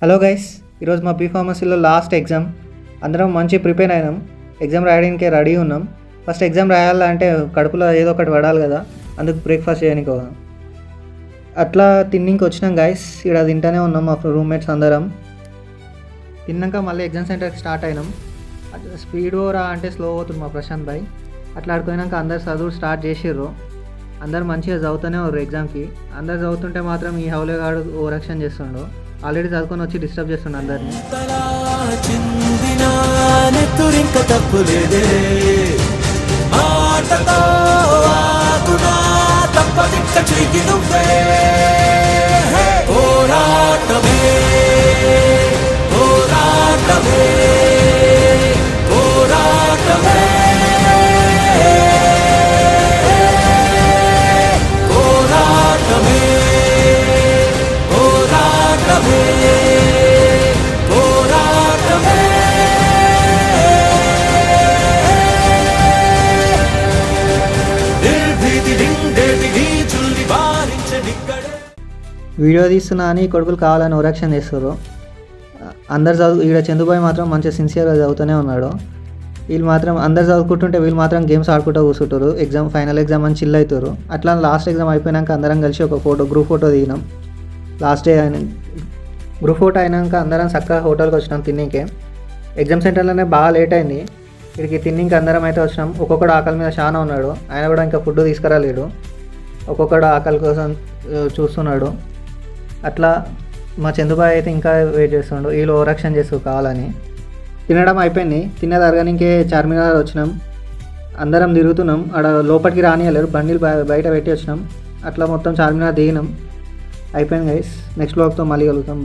Hello guys, ఈరోజు మా బీఫార్మసీలో last exam. అందరం మంచి ప్రిపేర్ అయినాం. ఎగ్జామ్ రాయడానికి రెడీ ఉన్నాం. ఫస్ట్ ఎగ్జామ్ రాయాలంటే కడుపులో ఏదో ఒకటి పడాలి కదా, అందుకు బ్రేక్ఫాస్ట్ చేయడానికి అట్లా తిన్నింకి వచ్చినాం గైస్. ఇక్కడ తింటానే ఉన్నాం మా రూమ్మేట్స్ అందరం. తిన్నాక మళ్ళీ ఎగ్జామ్ సెంటర్కి స్టార్ట్ అయినాం. స్పీడ్ రా అంటే స్లో అవుతుంది మా ప్రశాంత్ భాయ్. అట్లా ఆడుకున్నాక అందరు చదువు స్టార్ట్ చేసిర్రు. అందరు మంచిగా చదువుతూనే ఉన్నారు ఎగ్జామ్కి. అందరు చదువుతుంటే మాత్రం ఈ హౌలేగాడు ఓవరాక్షన్ చేస్తుండో. ఆల్రెడీ చదువుకొని వచ్చి డిస్టర్బ్ చేస్తుండే అందరినీ. వీడియో తీస్తున్నా అని కొడుకులు కావాలని ఓవరాక్షన్ చేస్తారు. అందరు ఈడ చందుబాయ్ మాత్రం మంచిగా సిన్సియర్గా చదువుతూనే ఉన్నాడు. వీళ్ళు మాత్రం అందరు చదువుకుంటుంటే వీళ్ళు మాత్రం గేమ్స్ ఆడుకుంటూ కూర్చుంటారు. ఫైనల్ ఎగ్జామ్ అని చిల్ అవుతారు. అట్లా లాస్ట్ ఎగ్జామ్ అయిపోయాక అందరం కలిసి ఒక గ్రూప్ ఫోటో దిగినాం. లాస్ట్ డే గ్రూప్ ఫోటో అయినాక అందరం చక్కగా హోటల్కి వచ్చినాం తిన్నీకే. ఎగ్జామ్ సెంటర్లోనే బాగా లేట్ అయింది. ఇక్కడికి తిన్నీకి అందరం అయితే వచ్చినాం. ఒక్కొక్కడు ఆకలి మీద చాలా ఉన్నాడు. ఆయన కూడా ఇంకా ఫుడ్ తీసుకురాలేడు. ఒక్కొక్కడు ఆకలి కోసం చూస్తున్నాడు. అట్లా మా చందుబాయ్ అయితే ఇంకా వెయిట్ చేస్తుండు. వీళ్ళు ఓవరాక్షన్ చేస్తూ కావాలని. తినడం అయిపోయింది. తిన్న తరగనికే చార్మినార్ వచ్చినాం. అందరం తిరుగుతున్నాం. ఆడ లోపలికి రానియలేరు, బండిలు బయట పెట్టి వచ్చినాం. అట్లా మొత్తం చార్మినార్ దిగినాం. అయిపోయింది గైస్. నెక్స్ట్ బ్లాగ్తో మళ్ళీ కలుగుతాం.